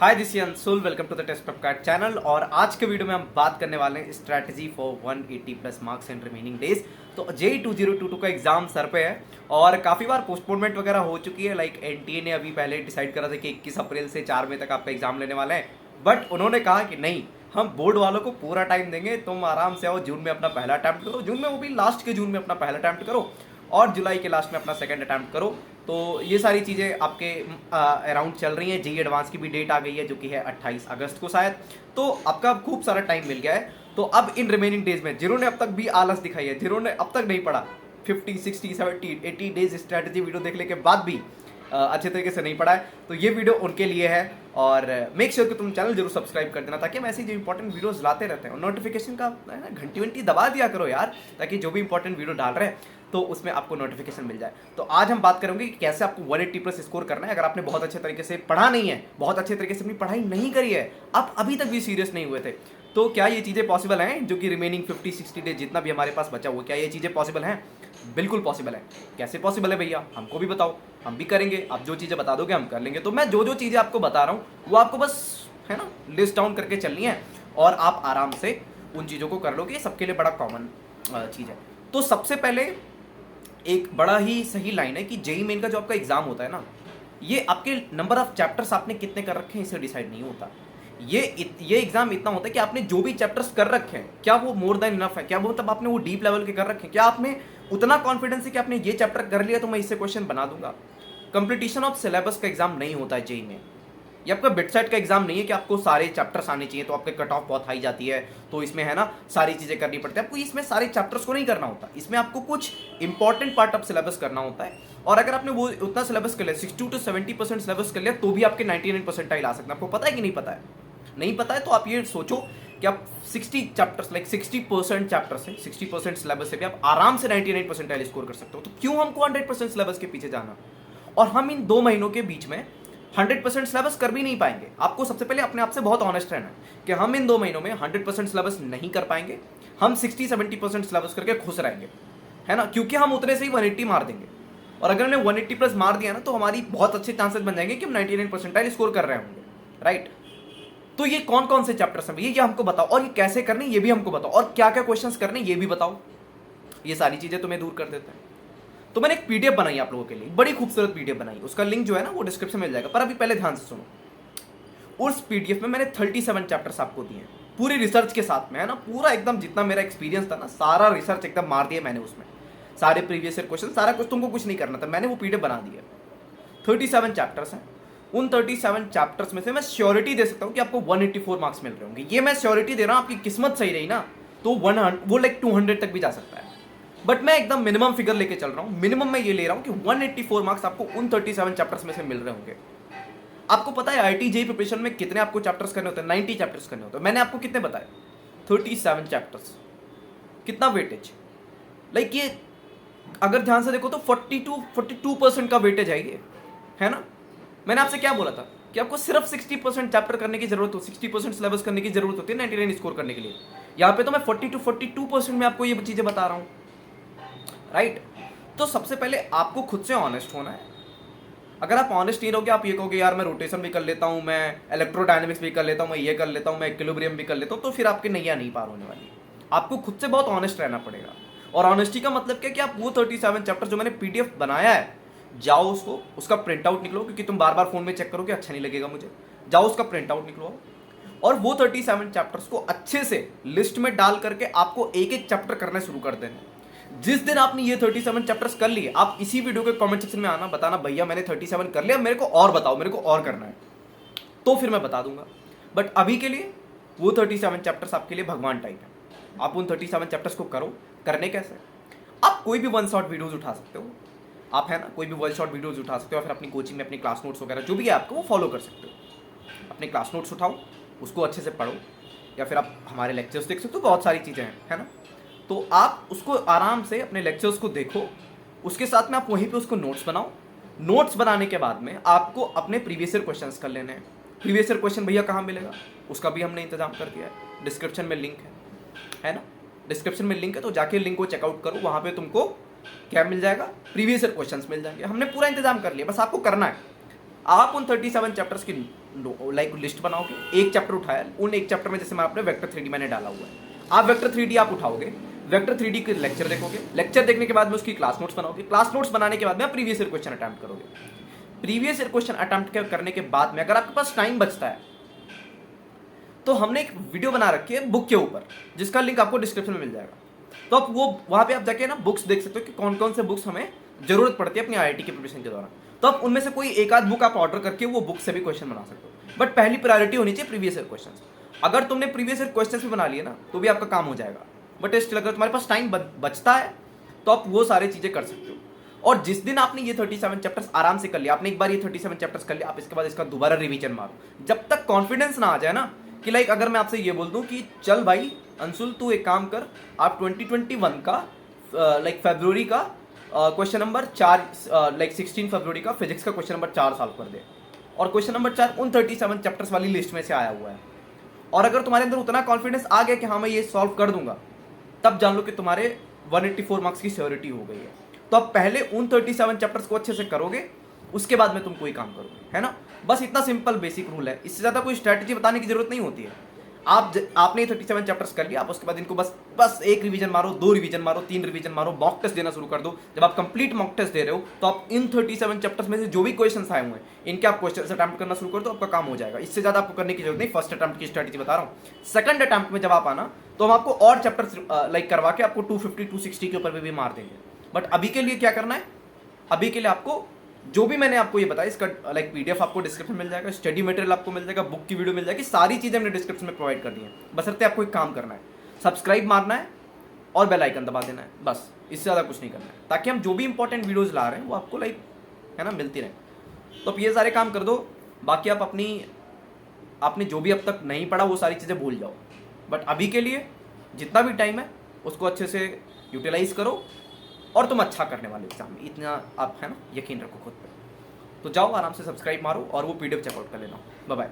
Hi this is Anshul, welcome to the test prep guide channel. और आज के video में हम बात करने वाले हैं strategy for 180 plus marks and remaining days. तो जेई 2022 का एग्जाम सर पे है और काफ़ी बार पोस्टपोनमेंट वगैरह हो चुकी है। लाइक एनटीए ने अभी पहले डिसाइड करा था कि 21 अप्रैल से 4 मई तक आपका एग्जाम लेने वाले हैं, बट उन्होंने कहा कि नहीं, हम बोर्ड वालों को पूरा टाइम देंगे, तुम आराम से आओ, जून में अपना पहला अटैम्प्ट करो, जून में वो भी लास्ट के जून में अपना पहला अटैम्प्ट करो और जुलाई के लास्ट में अपना सेकंड अटैम्प्ट करो। तो ये सारी चीज़ें आपके अराउंड चल रही हैं। जेई एडवांस की भी डेट आ गई है जो कि है 28 अगस्त को शायद। तो आपका खूब सारा टाइम मिल गया है। तो अब इन रिमेनिंग डेज में जिन्होंने अब तक भी आलस दिखाई है, जिन्होंने अब तक नहीं पढ़ा, 50, 60, 70, 80 डेज स्ट्रैटेजी वीडियो देखने के बाद भी अच्छे तरीके से नहीं पढ़ा है, तो ये वीडियो उनके लिए है। और मेक श्योर कि तुम चैनल जरूर सब्सक्राइब कर देना ताकि हम ऐसी जो इंपॉर्टेंट वीडियोस लाते रहते हैं। और नोटिफिकेशन का घंटी वंटी दबा दिया करो यार, ताकि जो भी इंपॉर्टेंट वीडियो डाल रहे हैं तो उसमें आपको नोटिफिकेशन मिल जाए। तो आज हम बात करेंगे कि कैसे आपको 180 प्लस स्कोर करना है। अगर आपने बहुत अच्छे तरीके से पढ़ा नहीं है, बहुत अच्छे तरीके से अपनी पढ़ाई नहीं करी है, आप अभी तक भी सीरियस नहीं हुए थे, तो क्या ये चीज़ें पॉसिबल हैं? जो कि रिमेनिंग 50-60 डेज जितना भी हमारे पास बचा हुआ, क्या ये चीज़ें पॉसिबल हैं? बिल्कुल पॉसिबल है। कैसे पॉसिबल है भैया, हमको भी बताओ, हम भी करेंगे। आप जो चीज़ें बता दोगे हम कर लेंगे। तो मैं जो जो चीज़ें आपको बता रहा हूँ वो आपको बस है ना लिस्ट डाउन करके चलनी है और आप आराम से उन चीज़ों को कर लोगे। ये सबके लिए बड़ा कॉमन चीज़ है। तो सबसे पहले एक बड़ा ही सही लाइन है कि जेई मेन का जो आपका एग्जाम होता है ना, ये आपके नंबर ऑफ चैप्टर्स आपने कितने कर रखे हैं इससे डिसाइड नहीं होता। ये एग्जाम इतना होता है कि आपने जो भी चैप्टर्स कर रखे हैं, क्या वो मोर देन इनफ है, क्या वो मतलब आपने वो डीप लेवल के कर रखे हैं, क्या आप में उतना कॉन्फिडेंस है कि आपने ये चैप्टर कर लिया तो मैं इससे क्वेश्चन बना दूंगा। कंप्लीटेशन ऑफ सिलेबस का एग्जाम नहीं होता है जेई में। ये आपका बिट सेट का एग्जाम नहीं है कि आपको सारे चैप्टर्स आने चाहिए तो आपके कट ऑफ बहुत हाई जाती है, तो इसमें है ना सारी चीज़ें करनी पड़ती है। आपको इसमें सारे चैप्टर्स को नहीं करना होता, इसमें आपको कुछ इंपॉर्टेंट पार्ट ऑफ सिलेबस करना होता है। और अगर आपने वो उतना सिलेबस कर लिया, 60 to 70% सिलेबस कर लिया, तो भी आपके 99 परसेंटाइल आ सकते हैं। आपको पता है कि नहीं पता है? नहीं पता है तो आप ये सोचो कि आप 60 चैप्टर्स, लाइक 60% चैप्टर्स है, 60% सिलेबस से भी आप आराम से 99 परसेंटाइल स्कोर कर सकते हो। तो क्यों हमको 100% सिलेबस के पीछे जाना? और हम इन 2 महीनों के बीच में 100% सिलेबस कर भी नहीं पाएंगे। आपको सबसे पहले अपने आप से बहुत ऑनेस्ट रहना है कि हम इन 2 महीनों में 100% सिलेबस नहीं कर पाएंगे। हम 60-70% सिलेबस करके खुश रहेंगे, है ना, क्योंकि हम उतने से ही 180 मार देंगे। और अगर हमने 180 प्लस मार दिया ना, तो हमारी बहुत अच्छे चांसेस बन जाएंगे कि हम 99 परसेंटाइल स्कोर कर रहे होंगे, राइट। तो ये कौन कौन से चैप्टर्स हैं ये हमको बताओ, और ये कैसे करने ये भी हमको बताओ, और क्या क्या क्वेश्चंस करने ये भी बताओ। ये सारी चीजें तुम्हें दूर कर देते हैं। तो मैंने एक पीडीएफ बनाई आप लोगों के लिए, बड़ी खूबसूरत पीडीएफ बनाई, उसका लिंक जो है ना वो डिस्क्रिप्शन में मिल जाएगा। पर अभी पहले ध्यान से सुनो। उस पीडीएफ में मैंने 37 चैप्टर्स आपको दिए हैं, पूरी रिसर्च के साथ में, है ना, पूरा एकदम जितना मेरा एक्सपीरियंस था ना, सारा रिसर्च एकदम मार दिया मैंने उसमें, सारे प्रीवियस ईयर क्वेश्चन, सारा कुछ तुमको कुछ नहीं करना था, मैंने वो पीडीएफ बना दिया। 37 चैप्टर्स हैं। उन 37 चैप्टर्स में से मैं श्योरिटी दे सकता हूँ कि आपको 184 मार्क्स मिल रहे होंगे। ये मैं श्योरिटी दे रहा हूँ, आपकी किस्मत सही रही ना तो वो लाइक 200 तक भी जा सकता है। बट मैं एकदम मिनिमम फिगर लेके चल रहा हूँ। मिनिमम मैं ये ले रहा हूँ कि 184 मार्क्स आपको उन 37 चैप्टर्स में से मिल रहे होंगे। आपको पता है आईआईटी जेईई प्रिपरेशन में कितने आपको चैप्टर्स करने होते हैं? 90 चैप्टर्स करने होते हैं। मैंने आपको कितने बताए? 37 चैप्टर्स। कितना वेटेज? लाइक ये अगर ध्यान से देखो तो 42% का वेटेज है ये, है ना। मैंने आपसे क्या बोला था कि आपको सिर्फ 60% चैप्टर करने की जरूरत हो, 60% सिलेबस करने की जरूरत होती है 99 स्कोर करने के लिए। यहाँ पे तो मैं 42% में आपको ये चीजें बता रहा हूँ, राइट। तो सबसे पहले आपको खुद से ऑनेस्ट होना है। अगर आप ऑनेस्ट नहीं रहोगे, आप ये कहोगे यार मैं रोटेशन भी कर लेता हूँ, मैं इलेक्ट्रोडायनेमिक्स भी कर लेता हूँ, मैं ये कर लेता हूँ, मैं इक्विलिब्रियम भी कर लेता हूँ, तो फिर आपकी नैया नहीं पार होने वाली। आपको खुद से बहुत ऑनेस्ट रहना पड़ेगा। और ऑनेस्टी का मतलब क्या कि आप वो 37 चैप्टर जो मैंने पीडीएफ बनाया है, जाओ उसका प्रिंट आउट निकलो, क्योंकि तुम बार बार फोन में चेक करोगे अच्छा नहीं लगेगा मुझे। जाओ उसका प्रिंट आउट निकलो और वो 37 चैप्टर्स को अच्छे से लिस्ट में डाल करके आपको एक एक चैप्टर करना शुरू कर देना। जिस दिन आपने ये 37 चैप्टर्स कर लिए, आप इसी वीडियो के कमेंट सेक्शन में आना, बताना भैया मैंने 37 कर लिया, मेरे को और बताओ, मेरे को और करना है, तो फिर मैं बता दूंगा। बट अभी के लिए वो 37 चैप्टर्स आपके लिए भगवान टाइप है। आप उन 37 चैप्टर्स को करो। करने कैसे? आप कोई भी 1 शॉट वीडियोज उठा सकते हो, आप है ना, कोई भी 1 शॉट वीडियोज उठा सकते हो, फिर अपनी कोचिंग में अपनी क्लास नोट्स वगैरह जो भी है आपको वो फॉलो कर सकते हो। अपने क्लास नोट्स उठाओ, उसको अच्छे से पढ़ो, या फिर आप हमारे लेक्चर्स देख सकते हो, बहुत सारी चीज़ें हैं, है ना। तो आप उसको आराम से अपने लेक्चर्स को देखो, उसके साथ में आप वहीं पे उसको नोट्स बनाओ। नोट्स बनाने के बाद में आपको अपने प्रीवियस ईयर क्वेश्चंस कर लेने हैं। प्रीवियस ईयर क्वेश्चन भैया कहाँ मिलेगा? उसका भी हमने इंतजाम कर दिया है, डिस्क्रिप्शन में लिंक है ना, डिस्क्रिप्शन में लिंक है, तो जाके लिंक को चेकआउट करो। वहाँ पे तुमको क्या मिल जाएगा? प्रीवियस ईयर क्वेश्चंस मिल जाएंगे। हमने पूरा इंतजाम कर लिया, बस आपको करना है। आप उन 37 चैप्टर्स की लाइक लिस्ट बनाओगे, एक चैप्टर उठाया, उन एक चैप्टर में जैसे मैं आपने वेक्टर 3D मैंने डाला हुआ है, आप वेक्टर 3D आप उठाओगे, वेक्टर 3D के लेक्चर देखोगे, लेक्चर देखने के बाद में उसकी क्लास नोट्स बनाओगे, क्लास नोट्स बनाने के बाद में प्रीवियस ईयर क्वेश्चन अटेम्प्ट करोगे, प्रीवियस ईयर क्वेश्चन अटेम्प्ट करने के बाद में अगर आपके पास टाइम बचता है तो हमने एक वीडियो बना रखी है बुक के ऊपर, जिसका लिंक आपको डिस्क्रिप्शन में मिल जाएगा। तो आप वो वहां पे आप जाके ना बुक्स देख सकते हो कि कौन कौन से बुक्स हमें जरूरत पड़ती है अपनी आईआईटी की प्रिपरेशन के दौरान। तो आप उनमें से कोई एक आध बुक आप ऑर्डर करके वो बुक से भी क्वेश्चन बना सकते हो, बट पहली प्रायोरिटी होनी चाहिए प्रीवियस ईयर क्वेश्चन। अगर तुमने प्रीवियस ईयर क्वेश्चन भी बना लिए ना तो भी आपका काम हो जाएगा, बट स्टिल अगर तुम्हारे पास टाइम बचता है तो आप वो सारी चीजें कर सकते हो। और जिस दिन आपने ये 37 चैप्टर्स आराम से कर लिया, आपने एक बार ये 37 चैप्टर्स कर लिया, आप इसके बाद इसका दोबारा रिवीजन मारो। जब तक कॉन्फिडेंस ना आ जाए ना कि लाइक अगर मैं आपसे ये बोल दूं कि चल भाई अंशुल तू एक काम कर, आप 2021 का लाइक फरवरी का क्वेश्चन नंबर 4 लाइक 16 फरवरी का फिजिक्स का क्वेश्चन नंबर 4 सॉल्व कर दे, और क्वेश्चन नंबर 4 उन 37 चैप्टर्स वाली लिस्ट में से आया हुआ है, और अगर तुम्हारे अंदर उतना कॉन्फिडेंस आ गया कि हाँ मैं ये सॉल्व कर दूंगा, तब जान लो कि तुम्हारे 184 मार्क्स की श्योरिटी हो गई है। तो आप पहले उन 37 चैप्टर्स को अच्छे से करोगे, उसके बाद में तुम कोई काम करोगे, है ना। बस इतना सिंपल बेसिक रूल है, इससे ज्यादा कोई स्ट्रैटेजी बताने की जरूरत नहीं होती है। आपने 37 चैप्टर्स कर लिया, आप उसके बाद इनको बस एक रिवीजन मारो, 2 रिवीजन मारो, 3 रिवीजन मारो, मॉक टेस्ट देना शुरू कर दो। जब आप कंप्लीट मॉक टेस्ट दे रहे हो तो आप इन 37 चैप्टर्स में से जो भी क्वेश्चंस आए हुए हैं इनके आप क्वेश्चंस अटेम्प्ट करना शुरू कर दो, आपका काम हो जाएगा। इससे ज्यादा आपको करने की जरूरत नहीं। फर्स्ट अटेम्प्ट की स्ट्रैटेजी बता रहा हूँ। सेकंड अटेम्प्ट में जब आप आना तो हम आपको और चैप्टर्स लाइक करवा के आपको 250 260 के ऊपर भी मार देंगे। बट अभी के लिए क्या करना है, अभी के लिए आपको जो भी मैंने आपको ये बताया इसका लाइक पीडीएफ आपको डिस्क्रिप्शन में मिल जाएगा, स्टडी मटेरियल आपको मिल जाएगा, बुक की वीडियो मिल जाएगी, सारी चीजें हमने डिस्क्रिप्शन में प्रोवाइड कर दी हैं। बशर्ते आपको एक काम करना है, सब्सक्राइब मारना है और बेल आइकन दबा देना है, बस इससे ज़्यादा कुछ नहीं करना है, ताकि हम जो भी इंपॉर्टेंट वीडियोज़ ला रहे हैं वो आपको लाइक है ना मिलती रहे। तो आप ये सारे काम कर दो, बाकी आप आपने जो भी अब तक नहीं पढ़ा वो सारी चीज़ें भूल जाओ। बट अभी के लिए जितना भी टाइम है उसको अच्छे से यूटिलाइज करो और तुम अच्छा करने वाले एग्जाम में, इतना आप है ना यकीन रखो खुद पे। तो जाओ आराम से सब्सक्राइब मारो और वो पीडीएफ चेकआउट कर लेना। Bye bye.